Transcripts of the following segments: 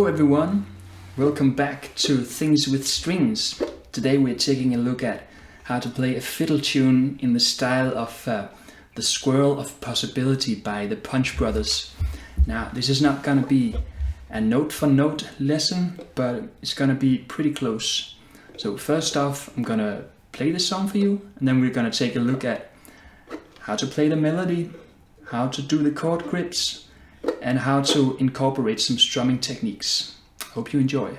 everyone, welcome back to Things with Strings. Today we're taking a look at how to play a fiddle tune in the style of the Squirrel of Possibility by the Punch Brothers. Now this is not gonna be a note for note lesson, but it's gonna be pretty close. So first off, I'm gonna play the song for you, and then we're gonna take a look at how to play the melody, how to do the chord grips, and how to incorporate some strumming techniques. Hope you enjoy.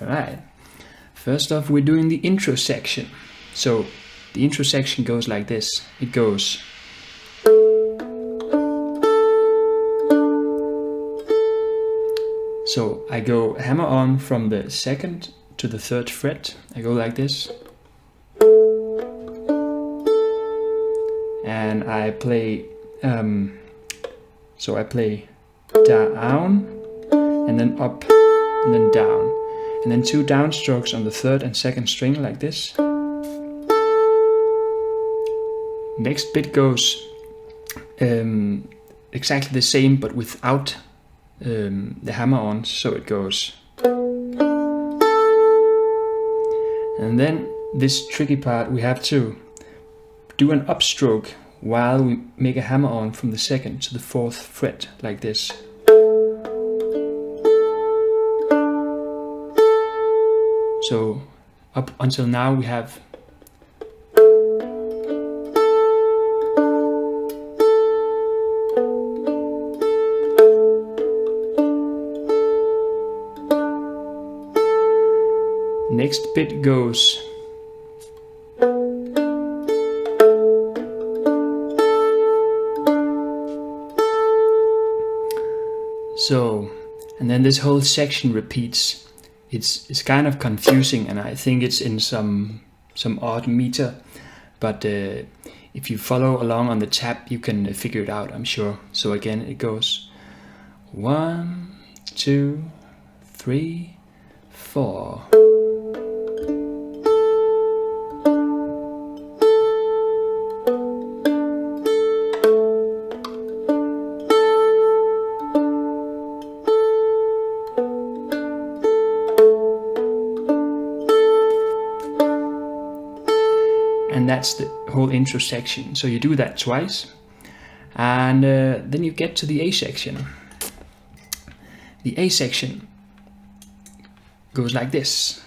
Alright, first off we're doing the intro section. So the intro section goes like this. It goes so I go hammer on from the second to the third fret. I go like this. And I play so I play down and then up and then down. And then two downstrokes on the third and second string like this. Next bit goes exactly the same but without the hammer on, so it goes. And then this tricky part, we have to do an upstroke while we make a hammer on from the second to the fourth fret like this. So up until now we have next bit goes so, and then this whole section repeats. It's kind of confusing, and I think it's in some odd meter, but if you follow along on the tab you can figure it out, I'm sure. So again it goes 1, 2, 3, 4. And that's the whole intro section. So you do that twice, and then you get to the A section. The A section goes like this.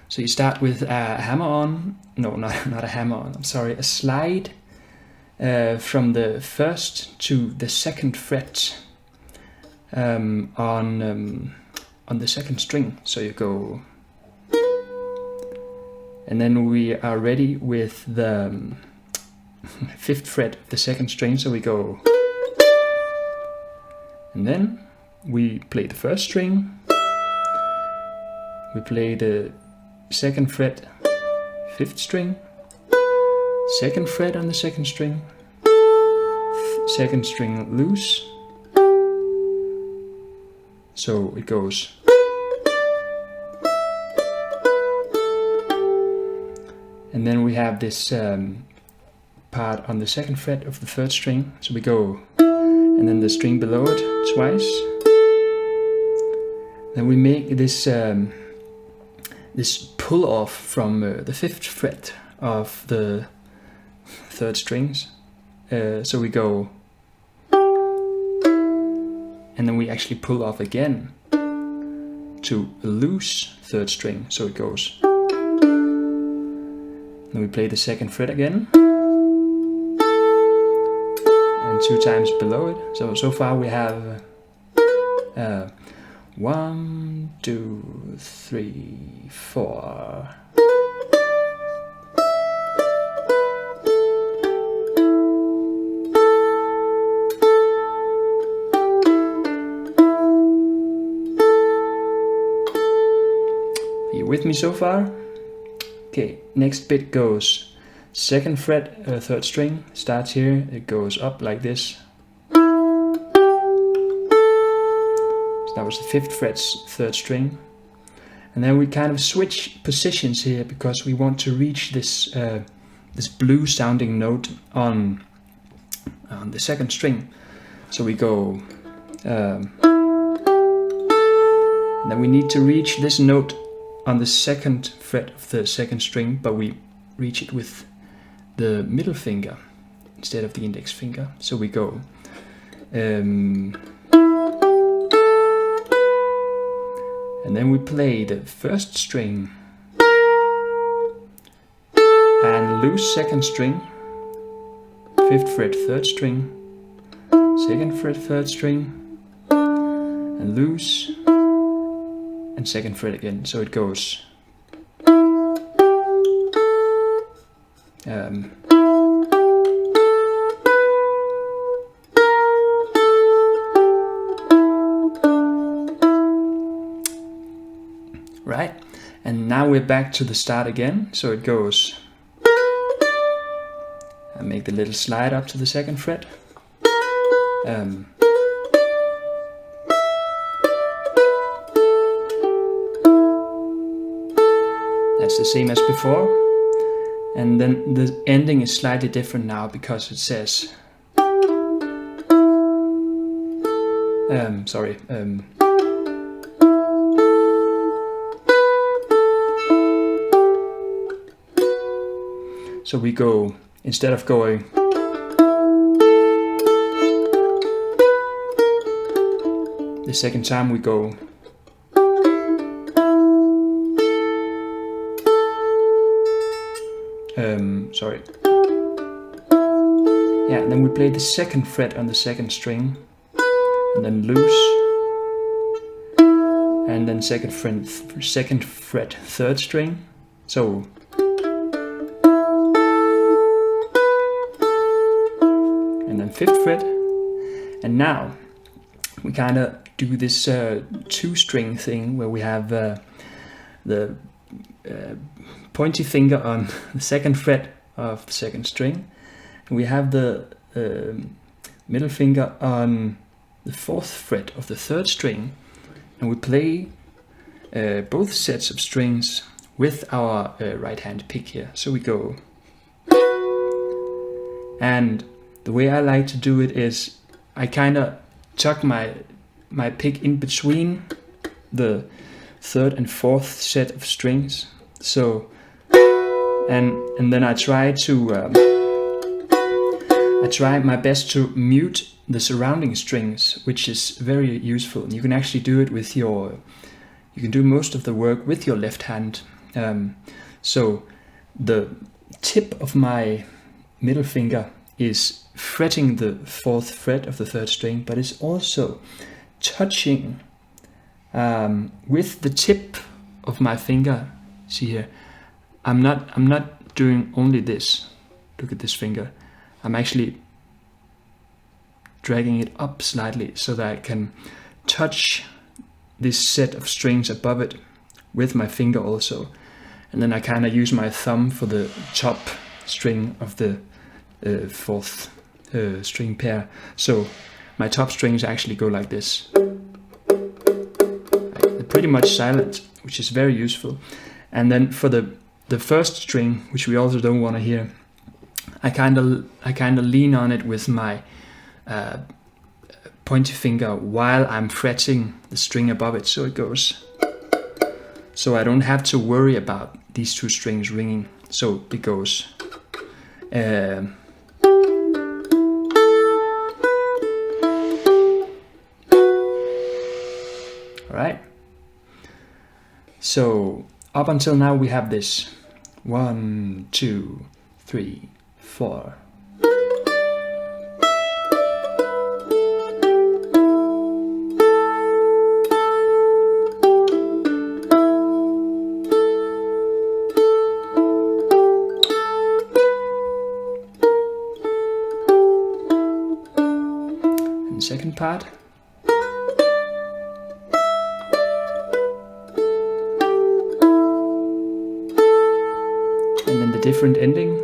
So you start with a hammer on, no, not a hammer on, I'm sorry, a slide from the first to the second fret on the second string. So you go, and then we are ready with the 5th fret of the second string, so we go, and then we play the first string, we play the 2nd fret, 5th string, 2nd fret on the 2nd string, 2nd string loose, so it goes. And then we have this part on the 2nd fret of the 3rd string, so we go, and then the string below it twice. Then we make this this pull off from the 5th fret of the 3rd strings. So we go, and then we actually pull off again to a loose 3rd string, so it goes. Then we play the 2nd fret again, and 2 times below it. So far we have 1, 2, 3, 4. Are you with me so far? Okay, next bit goes 2nd fret, 3rd string, starts here, it goes up like this. So that was the 5th fret's 3rd string. And then we kind of switch positions here because we want to reach this this blue sounding note on the 2nd string. So we go, and then we need to reach this note on the 2nd fret of the 2nd string, but we reach it with the middle finger instead of the index finger. So we go, and then we play the 1st string and loose 2nd string, 5th fret 3rd string, 2nd fret 3rd string, and loose, and 2nd fret again, so it goes. Right, and now we're back to the start again, so it goes. I make the little slide up to the 2nd fret. That's the same as before, and then the ending is slightly different now because it says so we go, instead of going the second time, we go then we play the 2nd fret on the 2nd string, and then loose, and then 2nd fret 3rd string, so and then 5th fret, and now we kind of do this 2-string thing where we have the pointy finger on the 2nd fret of the 2nd string, and we have the middle finger on the 4th fret of the 3rd string, and we play both sets of strings with our right hand pick here. So we go, and the way I like to do it is I kind of tuck my pick in between the 3rd and 4th set of strings. So and then I try my best to mute the surrounding strings, which is very useful. And you can actually do it with you can do most of the work with your left hand. So the tip of my middle finger is fretting the 4th fret of the 3rd string, but it's also touching with the tip of my finger. See here, I'm not doing only this. Look at this finger. I'm actually dragging it up slightly so that I can touch this set of strings above it with my finger also. And then I kind of use my thumb for the top string of the 4th string pair. So my top strings actually go like this. They're pretty much silent, which is very useful. And then for the 1st string, which we also don't want to hear, I kind of lean on it with my pointy finger while I'm fretting the string above it, so it goes. So I don't have to worry about these 2 strings ringing. So it goes. All right. So up until now we have this 1, 2, 3, 4. And the second part. And then the different ending.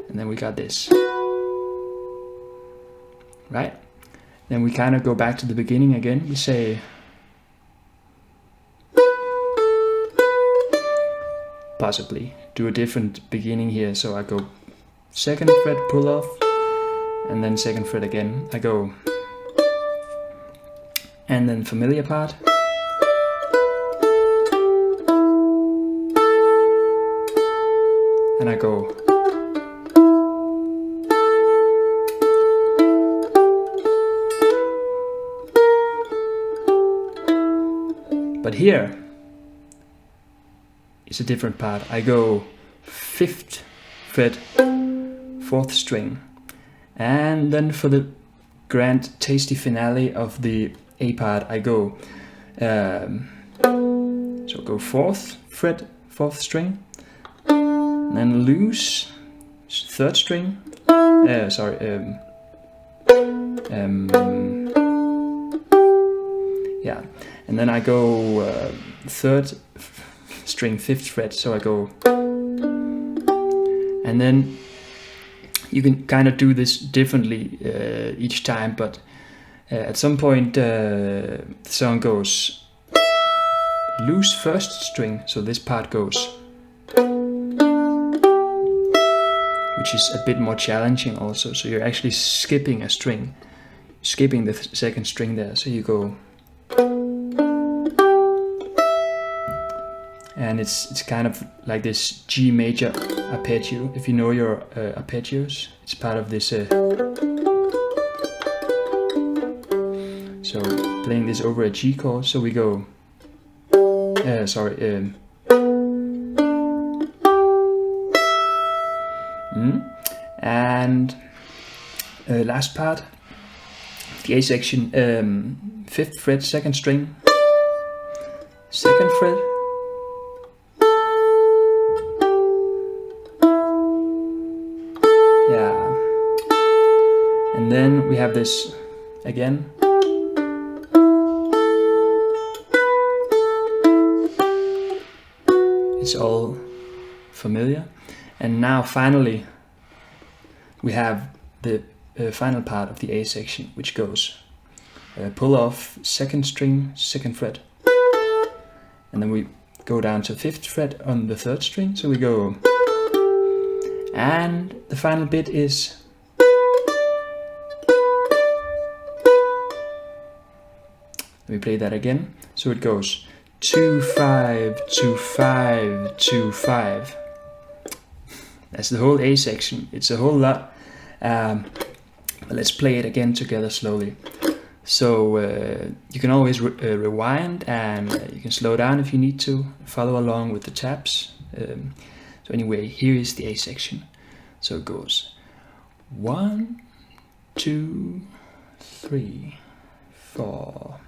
And then we got this. Right? Then we kind of go back to the beginning again. We say possibly do a different beginning here. So I go 2nd fret, pull off, and then 2nd fret again. I go, and then familiar part. And I go. But here is a different part. I go 5th fret, 4th string. And then for the grand tasty finale of the A part, I go so go 4th fret, 4th string, and then loose 3rd string. Yeah, and then I go 3rd string, 5th fret. So I go, and then you can kind of do this differently each time, but at some point the song goes loose 1st string, so this part goes, which is a bit more challenging also. So you're actually skipping a string, skipping the 2nd string there. So you go, and it's kind of like this G major arpeggio. If you know your arpeggios, it's part of this. So playing this over a G chord. So we go. And last part, the A section, 5th fret, 2nd string, 2nd fret. Yeah, and then we have this again. It's all familiar. And now finally we have the final part of the A section, which goes pull off 2nd string, 2nd fret, and then we go down to 5th fret on the 3rd string. So we go, and the final bit is Let me play that again. So it goes 2 5 2 5 2 5. That's the whole A section. It's a whole lot. But let's play it again together slowly. So you can always rewind, and you can slow down if you need to. Follow along with the taps. So anyway, here is the A section. So it goes 1 2 3 4.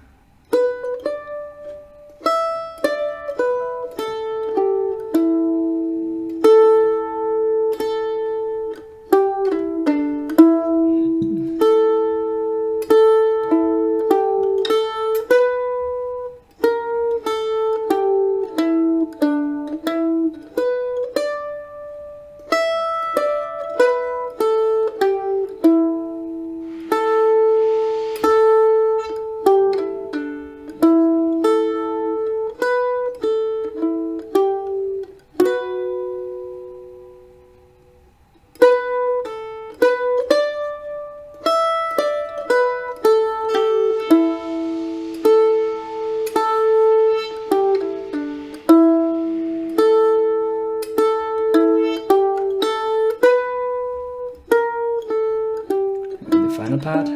Final part,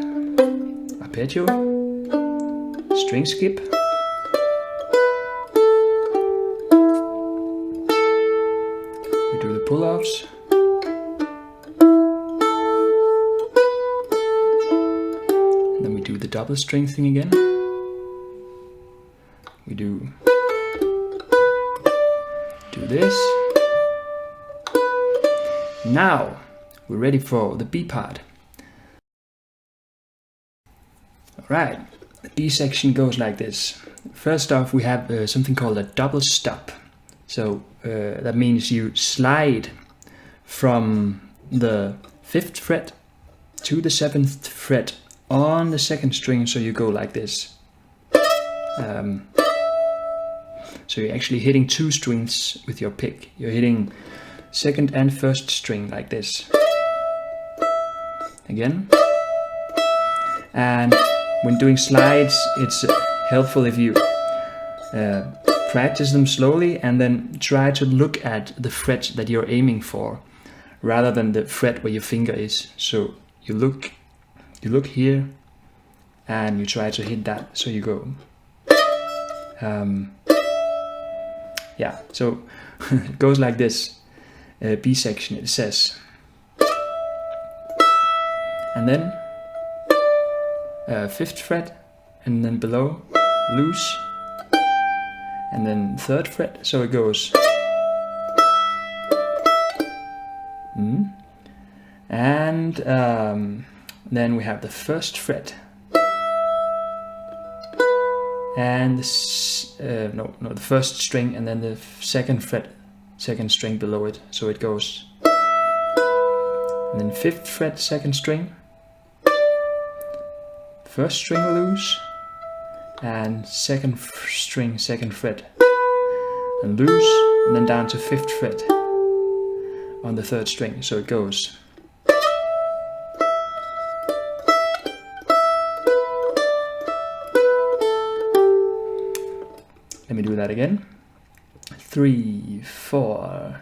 arpeggio, string skip, we do the pull-offs, and then we do the double string thing again. We do this. Now we're ready for the B part. Right, the B section goes like this. First off, we have something called a double stop. So that means you slide from the 5th fret to the 7th fret on the 2nd string, so you go like this. So you're actually hitting 2 strings with your pick. You're hitting 2nd and 1st string like this. Again. And when doing slides, it's helpful if you practice them slowly and then try to look at the fret that you're aiming for, rather than the fret where your finger is. So you look here, and you try to hit that. So you go. Yeah. So it goes like this. B section. It says, and then 5th fret, and then below loose, and then 3rd fret, so it goes and then we have the 1st fret and the 1st string, and then the 2nd fret, 2nd string below it, so it goes, and then 5th fret, 2nd string, 1st string loose, and 2nd string, 2nd fret, and loose, and then down to 5th fret on the 3rd string, so it goes. Let me do that again. 3 4.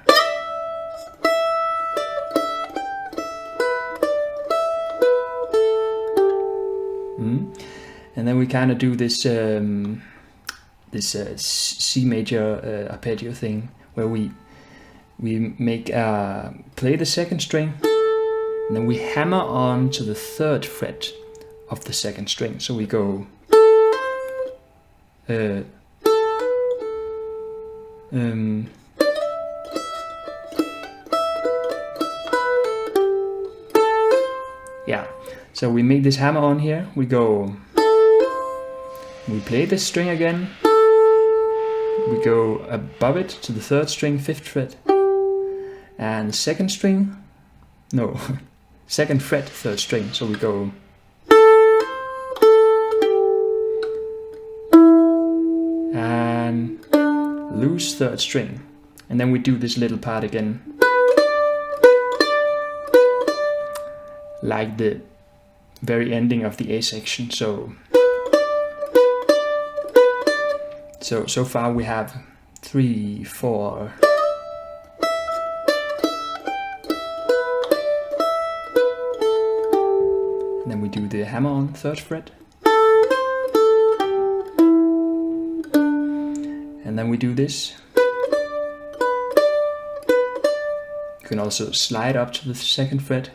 And then we kind of do this C major arpeggio thing, where we make play the 2nd string, and then we hammer on to the 3rd fret of the 2nd string. So we go yeah. So we make this hammer on here. We go. We play this string again. We go above it to the 3rd string, 5th fret, and 2nd string. No, 2nd fret, 3rd string. So we go. And loose 3rd string, and then we do this little part again, like the very ending of the A section. So So far we have 3, 4. And then we do the hammer on 3rd fret. And then we do this. You can also slide up to the 2nd fret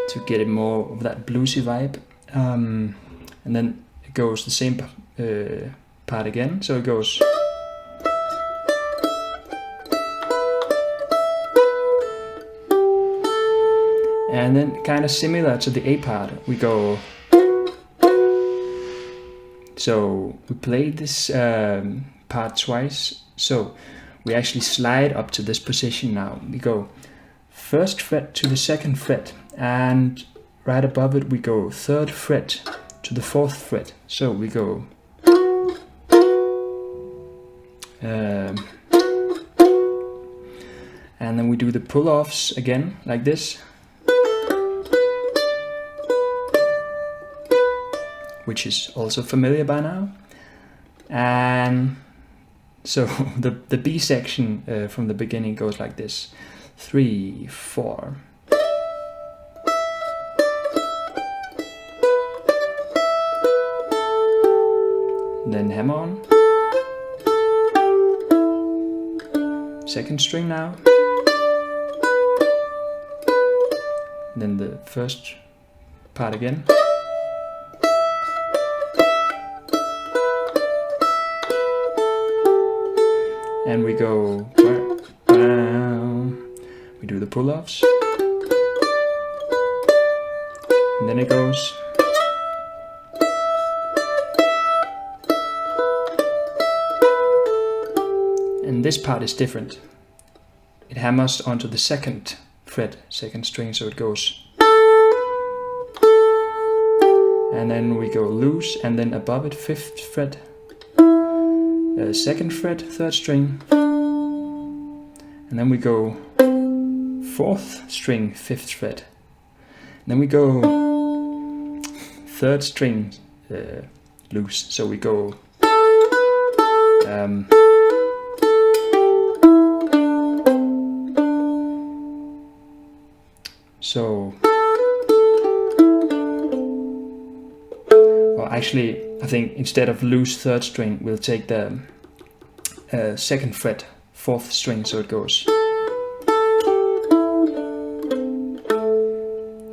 to get it more of that bluesy vibe. And then it goes the same part again, so it goes. And then kind of similar to the A part, we go. So we played this part twice, so we actually slide up to this position now. We go 1st fret to the 2nd fret, and right above it we go 3rd fret to the 4th fret. So we go and then we do the pull-offs again, like this, which is also familiar by now. And so the B section from the beginning goes like this: 3, 4. Then hammer on. 2nd string now. Then the 1st part again. And we go, we do the pull-offs, and then it goes. And this part is different. It hammers onto the 2nd fret, 2nd string, so it goes. And then we go loose, and then above it 5th fret, 2nd fret, 3rd string, and then we go 4th string, 5th fret, and then we go 3rd string loose, so we go well, actually I think instead of loose 3rd string we'll take the 2nd fret, 4th string, so it goes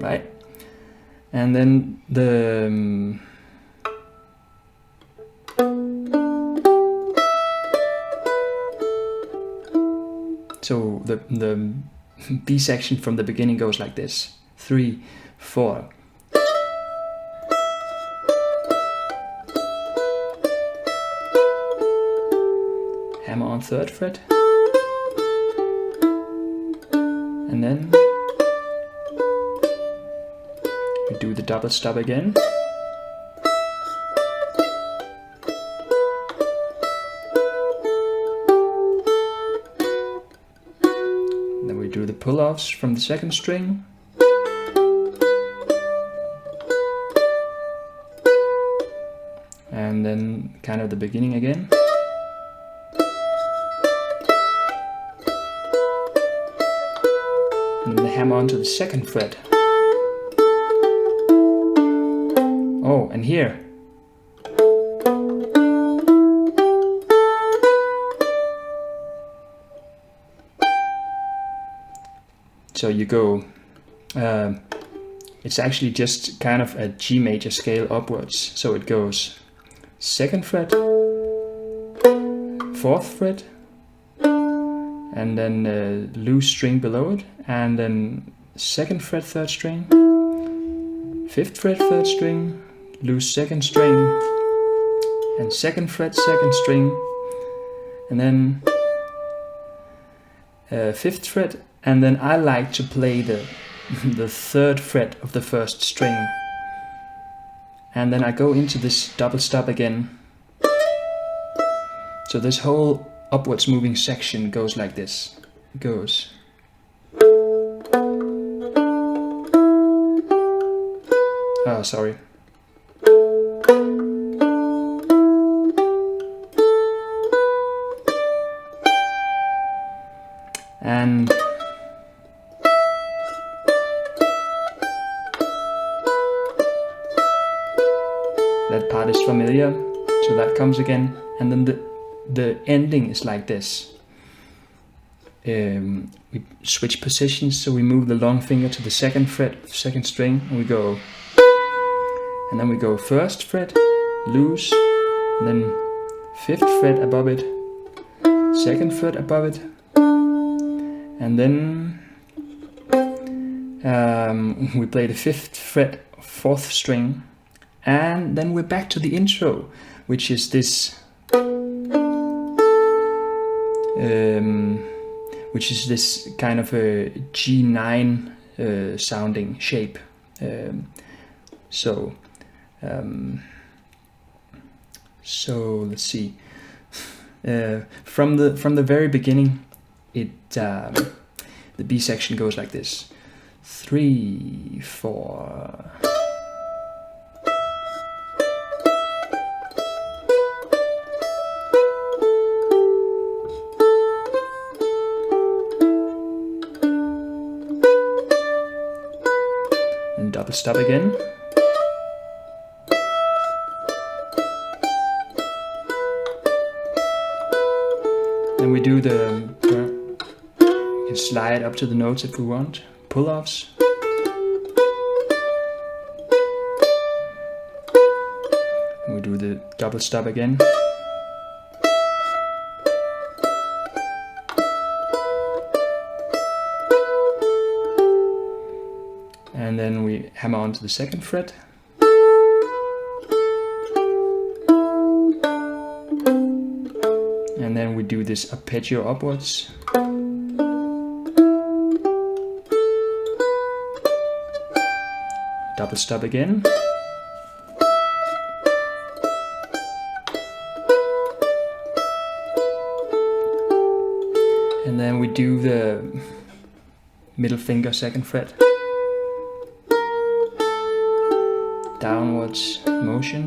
right. And then the so the B section from the beginning goes like this: 3, 4. Hammer on 3rd fret, and then we do the double stop again. Then we do the pull-offs from the 2nd string. And then kind of the beginning again. And then the hammer onto the 2nd fret. Oh, and here. So you go, it's actually just kind of a G major scale upwards. So it goes 2nd fret, 4th fret, and then loose string below it, and then 2nd fret, 3rd string, 5th fret, 3rd string, loose 2nd string, and 2nd fret, 2nd string, and then 5th fret, and then I like to play the 3rd fret of the 1st string, and then I go into this double stop again. So this whole upwards moving section goes like this. It goes. Oh, sorry. and that part is familiar, so that comes again, and then the ending is like this. We switch positions, so we move the long finger to the second fret, second string, and we go, and then we go first fret, loose, and then fifth fret above it, second fret above it, and then we play the fifth fret, fourth string, and then we're back to the intro, which is this kind of a G9 sounding shape. So let's see. From the very beginning, the B section goes like this: 3, 4. And double stop again. Then we do we can slide up to the notes if we want, pull-offs. And we do the double stop again. And then we hammer onto the second fret. And then we do this arpeggio upwards. Double stop again. And then we do the middle finger second fret. Downwards motion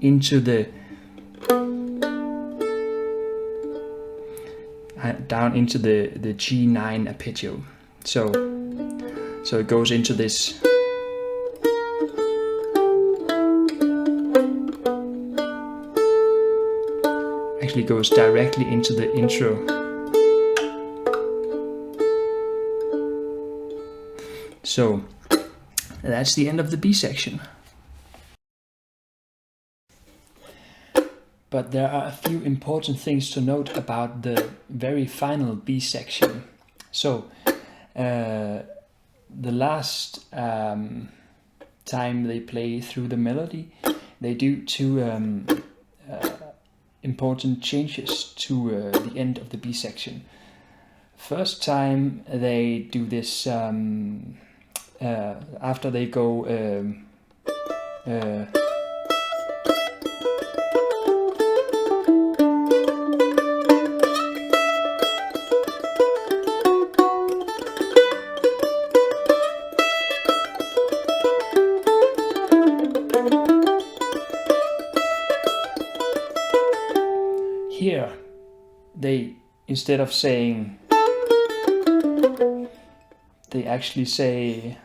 into the down into the G9 arpeggio. So it goes into this. Actually goes directly into the intro. So that's the end of the B section. But there are a few important things to note about the very final B section. So the last time they play through the melody, they do two important changes to the end of the B section. First time they do this after they go here, they, instead of saying, they actually say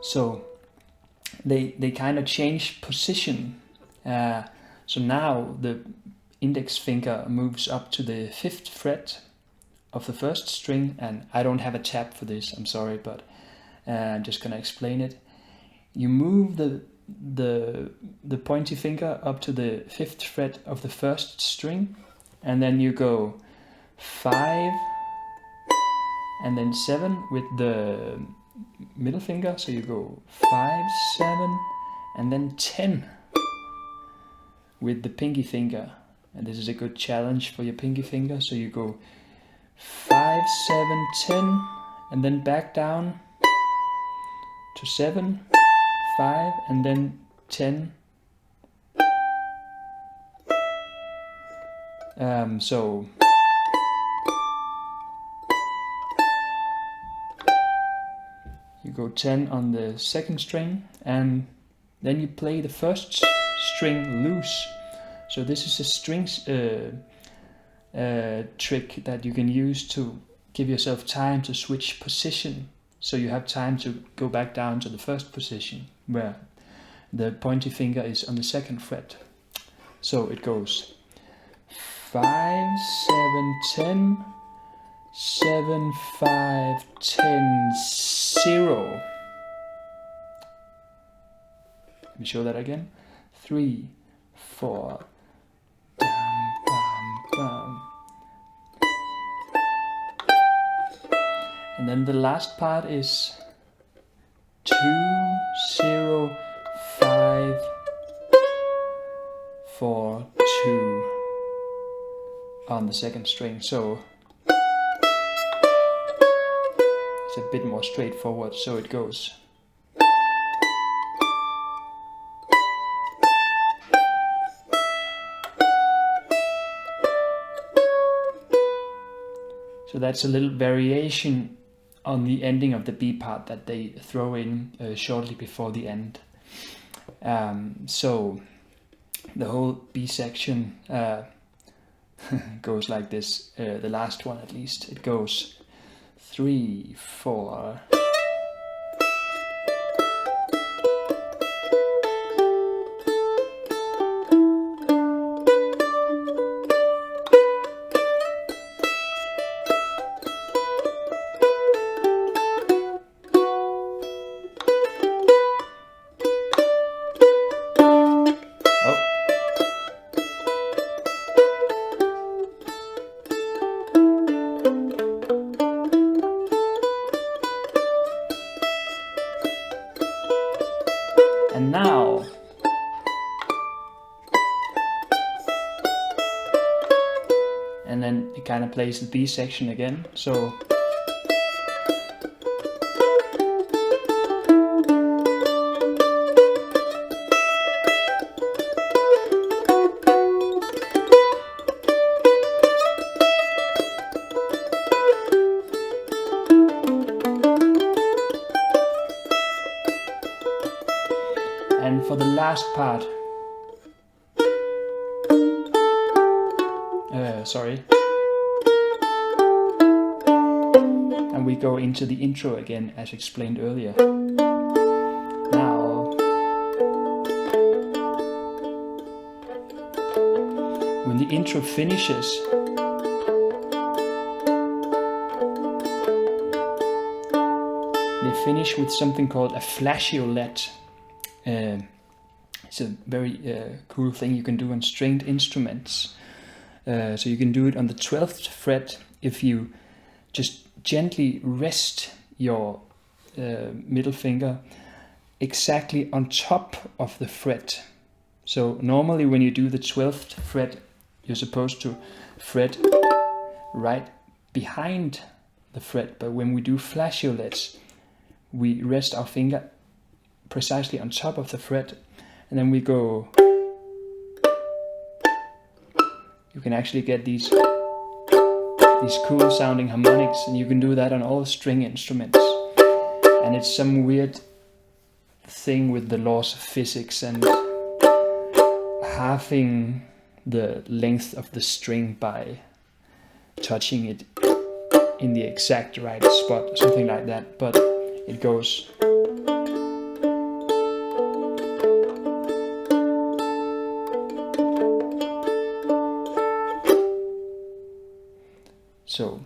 so they kind of change position. So now the index finger moves up to the 5th fret of the first string, and I don't have a tab for this, I'm sorry, but I'm just gonna explain it. You move the pointy finger up to the 5th fret of the first string, and then you go 5 and then 7 with the middle finger, so you go 5, 7 and then 10 with the pinky finger, and this is a good challenge for your pinky finger. So you go 5, 7, 10 and then back down to 7, 5 and then 10. So you go 10 on the second string, and then you play the first string loose. So this is a strings trick that you can use to give yourself time to switch position. So you have time to go back down to the first position where the pointy finger is on the second fret. So it goes 5, 7, 10, 7, 5, 10, 0. Let me show that again. 3, 4, bam, bam, bam. And then the last part is 2, 0, 5, 4, 2 on the second string. So it's a bit more straightforward. So it goes. So that's a little variation on the ending of the B part that they throw in shortly before the end. So the whole B section goes like this, the last one at least. It goes 3, 4. And now, and then it kind of plays the B section again. So and for the last part, and we go into the intro again as explained earlier. Now, when the intro finishes, they finish with something called a flageolet. It's a very cool thing you can do on stringed instruments. So you can do it on the 12th fret if you just gently rest your middle finger exactly on top of the fret. So normally when you do the 12th fret, you're supposed to fret right behind the fret, but when we do flageolets, we rest our finger precisely on top of the fret, and then we go. You can actually get these cool sounding harmonics, and you can do that on all string instruments. And it's some weird thing with the laws of physics and halving the length of the string by touching it in the exact right spot, something like that. But it goes. So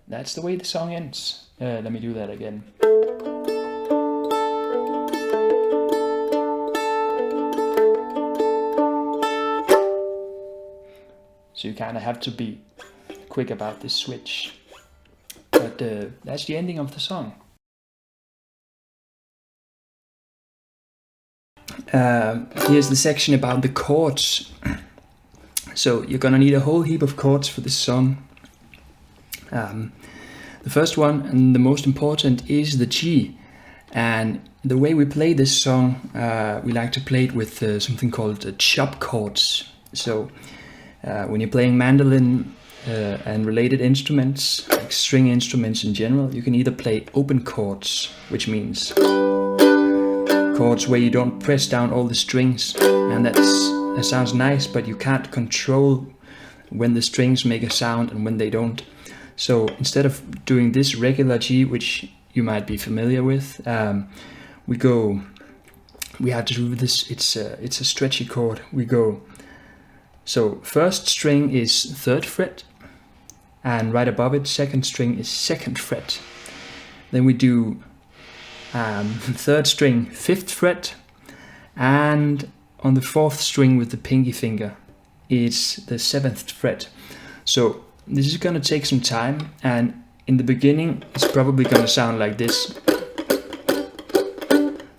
that's the way the song ends. Let me do that again. So you kind of have to be quick about this switch. But that's the ending of the song. Here's the section about the chords. So you're gonna need a whole heap of chords for this song. The first one and the most important is the G, and the way we play this song, we like to play it with something called chop chords. So when you're playing mandolin and related instruments, like string instruments in general, you can either play open chords, which means chords where you don't press down all the strings, and that sounds nice, but you can't control when the strings make a sound and when they don't. So instead of doing this regular G, which you might be familiar with, we have to do this. It's a stretchy chord. We go, so first string is 3rd fret, and right above it, second string is 2nd fret. Then we do 3rd string, 5th fret, and on the 4th string with the pinky finger is the 7th fret. So this is going to take some time, and in the beginning it's probably going to sound like this,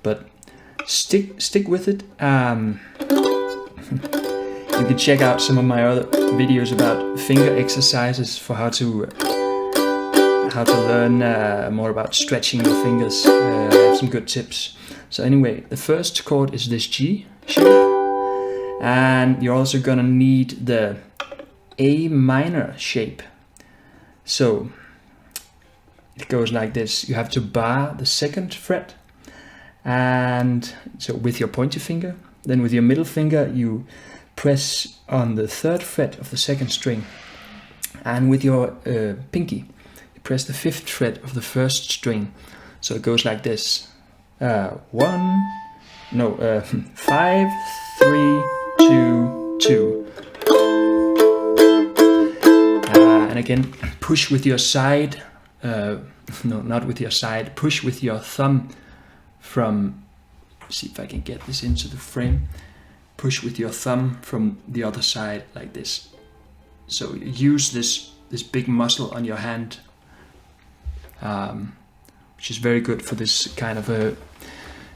but stick with it. You can check out some of my other videos about finger exercises for how to learn more about stretching your fingers. I have some good tips. So anyway, the first chord is this G shape, and you're also gonna need the A minor shape. So it goes like this. You have to bar the 2nd fret, and so with your pointer finger, then with your middle finger you press on the 3rd fret of the 2nd string, and with your pinky you press the 5th fret of the 1st string. So it goes like this: 5, 3, 2, 2. And again, push with your side. No, not with your side. Push with your thumb from. See if I can get this into the frame. Push with your thumb from the other side like this. So use this big muscle on your hand, which is very good for this kind of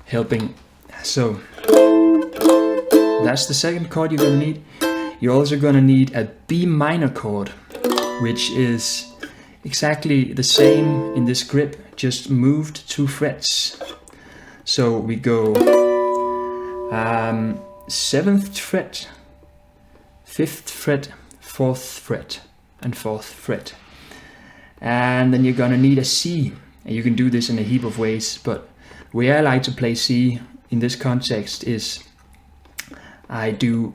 helping. So that's the second chord you're gonna need. You're also gonna need a B minor chord, which is exactly the same in this grip, just moved 2 frets. So we go 7th fret, 5th fret, 4th fret, and 4th fret. And then you're gonna need a C. And you can do this in a heap of ways, but the way I like to play C in this context is I do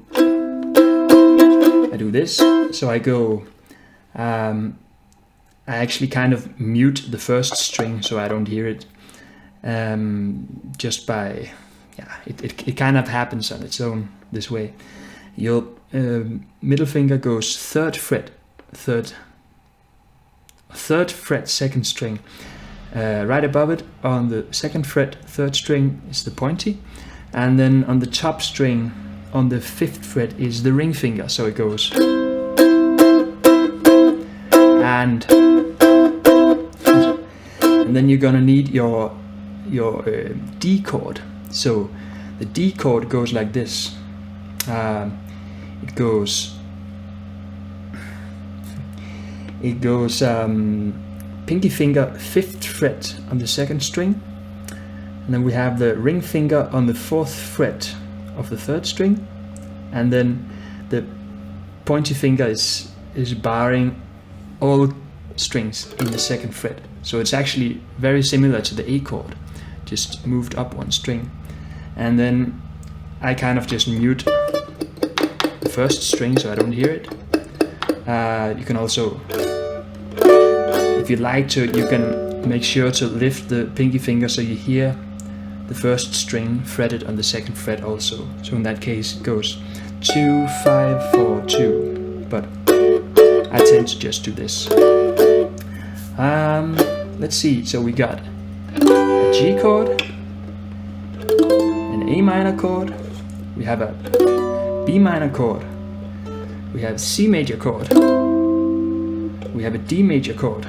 this. So I go, I actually kind of mute the 1st string so I don't hear it, just by, it kind of happens on its own this way. Your middle finger goes 3rd fret, 3rd fret, 2nd string. Right above it on the 2nd fret, 3rd string is the pointy, and then on the top string on the 5th fret is the ring finger. So it goes, and then you're gonna need your D chord. So the D chord goes like this. It goes pinky finger 5th fret on the 2nd string, and then we have the ring finger on the 4th fret of the 3rd string, and then the pointy finger is barring all strings in the 2nd fret. So it's actually very similar to the A chord, just moved up 1 string. And then I kind of just mute the 1st string so I don't hear it. You can also, if you'd like to, you can make sure to lift the pinky finger so you hear the 1st string fretted on the 2nd fret also. So in that case it goes 2, 5, 4, 2. But I tend to just do this. Let's see, so we got a G chord, an A minor chord, we have a B minor chord, we have a C major chord, we have a D major chord,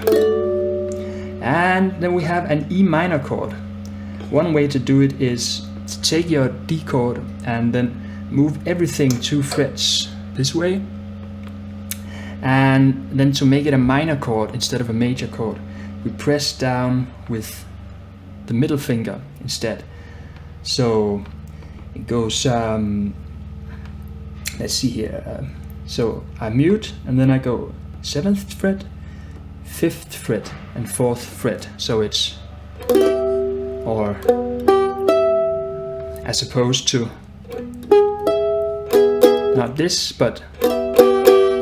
and then we have an E minor chord. One way to do it is to take your D chord and then move everything 2 frets this way, and then to make it a minor chord instead of a major chord, we press down with the middle finger instead. So it goes, let's see here, so I mute and then I go 7th fret, 5th fret and 4th fret. So it's, or as opposed to not this, but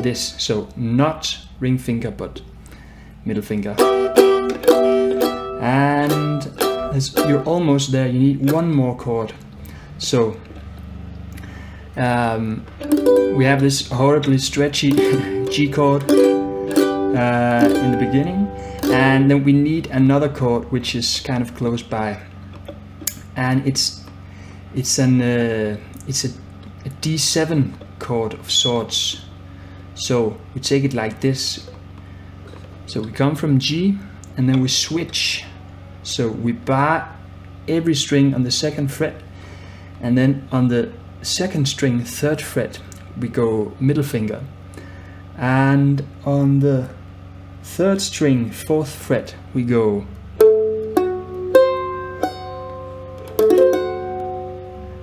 this. So not ring finger, but middle finger. And as you're almost there, you need one more chord. So we have this horribly stretchy G chord in the beginning, and then we need another chord which is kind of close by, and it's a D7 chord of sorts. So we take it like this. So we come from G and then we switch. So we bar every string on the second fret, and then on the second string, third fret, we go middle finger, and on the third string, fourth fret, we go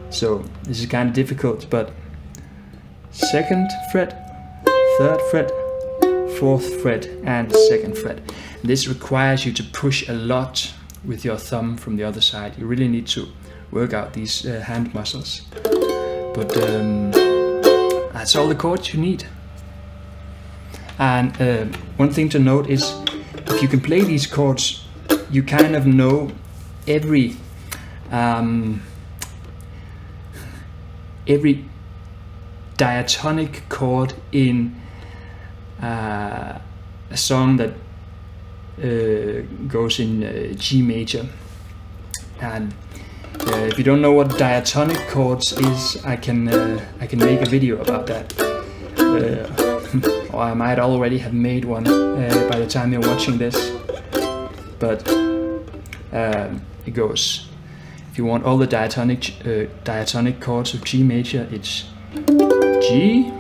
so this is kind of difficult, but second fret, third fret, fourth fret, and second fret. This requires you to push a lot with your thumb from the other side. You really need to work out these hand muscles. But that's all the chords you need. And one thing to note is, if you can play these chords, you kind of know every diatonic chord in a song that goes in G major. And if you don't know what diatonic chords is, I can make a video about that. Or I might already have made one by the time you're watching this. But it goes. If you want all the diatonic chords of G major, it's G,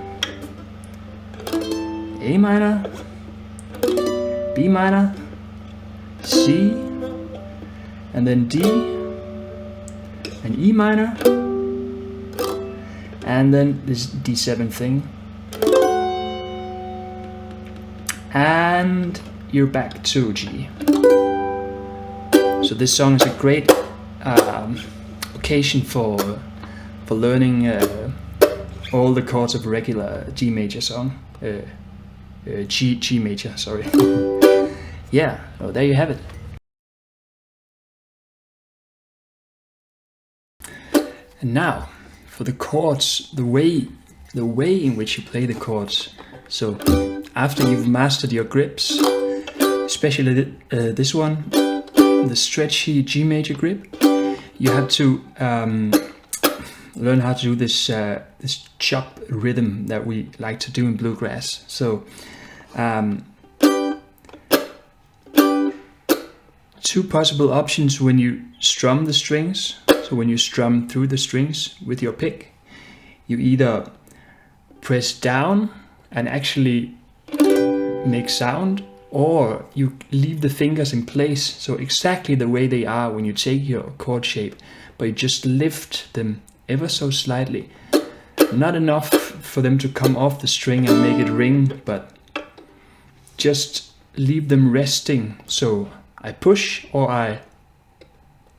A minor, B minor, C, and then D, and E minor, and then this D7 thing, and you're back to G. So this song is a great occasion for learning all the chords of a regular G major song. G major, sorry. Yeah, well, there you have it. And now for the chords, the way in which you play the chords. So after you've mastered your grips, especially this one, the stretchy G major grip, you have to learn how to do this this chop rhythm that we like to do in bluegrass. So two possible options when you strum the strings. So when you strum through the strings with your pick, you either press down and actually make sound, or you leave the fingers in place, so exactly the way they are when you take your chord shape, but you just lift them ever so slightly. Not enough for them to come off the string and make it ring, but just leave them resting. So I push or I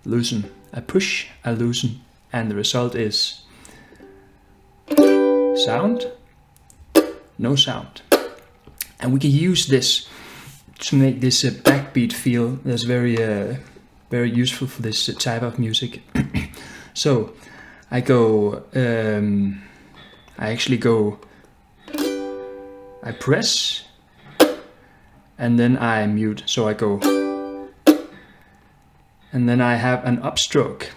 loosen. I push, I loosen, and the result is sound, no sound. And we can use this to make this backbeat feel. That's very useful for this type of music. So I go, I actually go, I press, and then I mute. So I go, and then I have an upstroke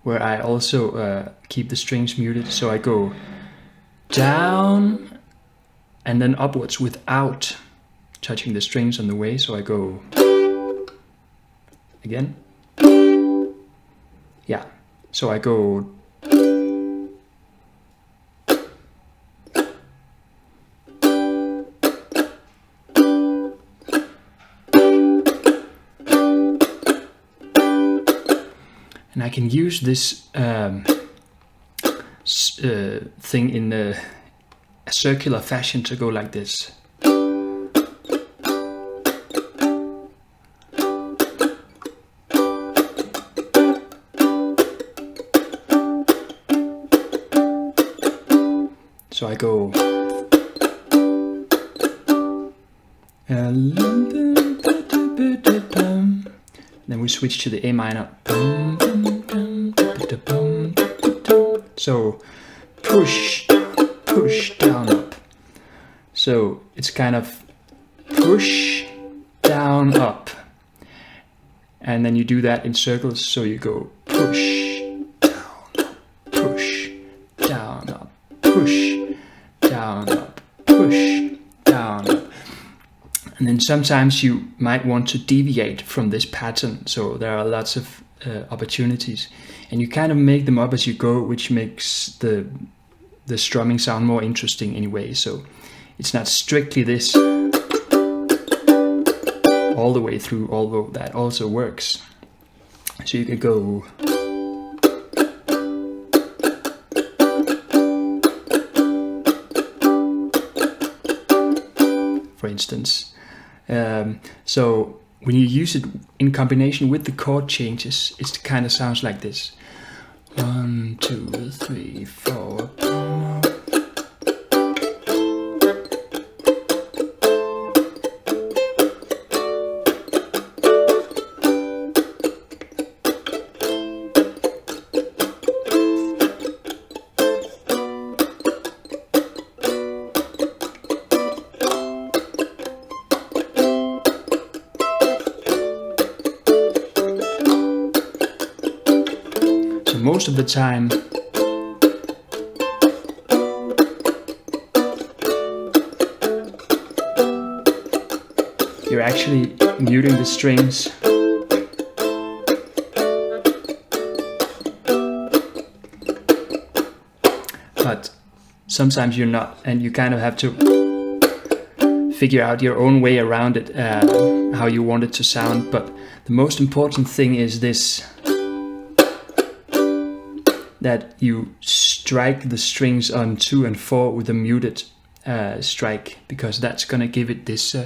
where I also keep the strings muted. So I go down and then upwards without touching the strings on the way. So I go again. Yeah, so I go and I can use this thing in a circular fashion to go like this. I go. Then we switch to the A minor. So push, push, down, up. So it's kind of push, down, up. And then you do that in circles, so you go push, down, up, push, down, up, push, down, up, push, down, up. And then sometimes you might want to deviate from this pattern, so there are lots of opportunities. And you kind of make them up as you go, which makes the strumming sound more interesting anyway. So it's not strictly this all the way through, although that also works. So you could go. For instance. So when you use it in combination with the chord changes, it kind of sounds like this. 1, 2, 3, 4. Most of the time you're actually muting the strings. But sometimes you're not, and you kind of have to figure out your own way around it, how you want it to sound. But the most important thing is this, that you strike the strings on 2 and 4 with a muted strike, because that's gonna give it this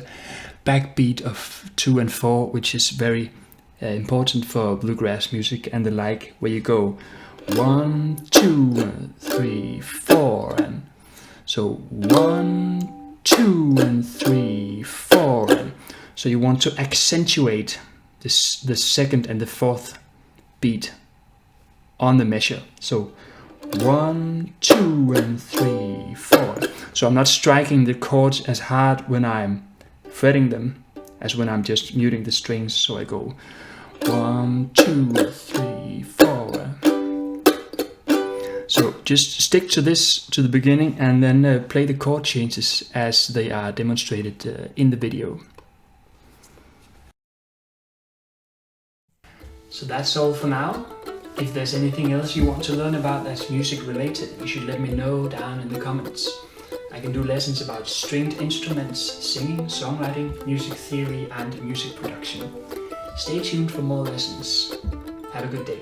backbeat of 2 and 4, which is very important for bluegrass music and the like, where you go 1, 2, 3, 4, and so 1, 2, and 3, 4. And so you want to accentuate this, the second and the fourth beat on the measure. So 1, 2, and 3, 4. So I'm not striking the chords as hard when I'm fretting them as when I'm just muting the strings. So I go 1, 2, 3, 4. So just stick to this to the beginning, and then play the chord changes as they are demonstrated in the video. So that's all for now. If there's anything else you want to learn about that's music related, you should let me know down in the comments. I can do lessons about stringed instruments, singing, songwriting, music theory, and music production. Stay tuned for more lessons. Have a good day.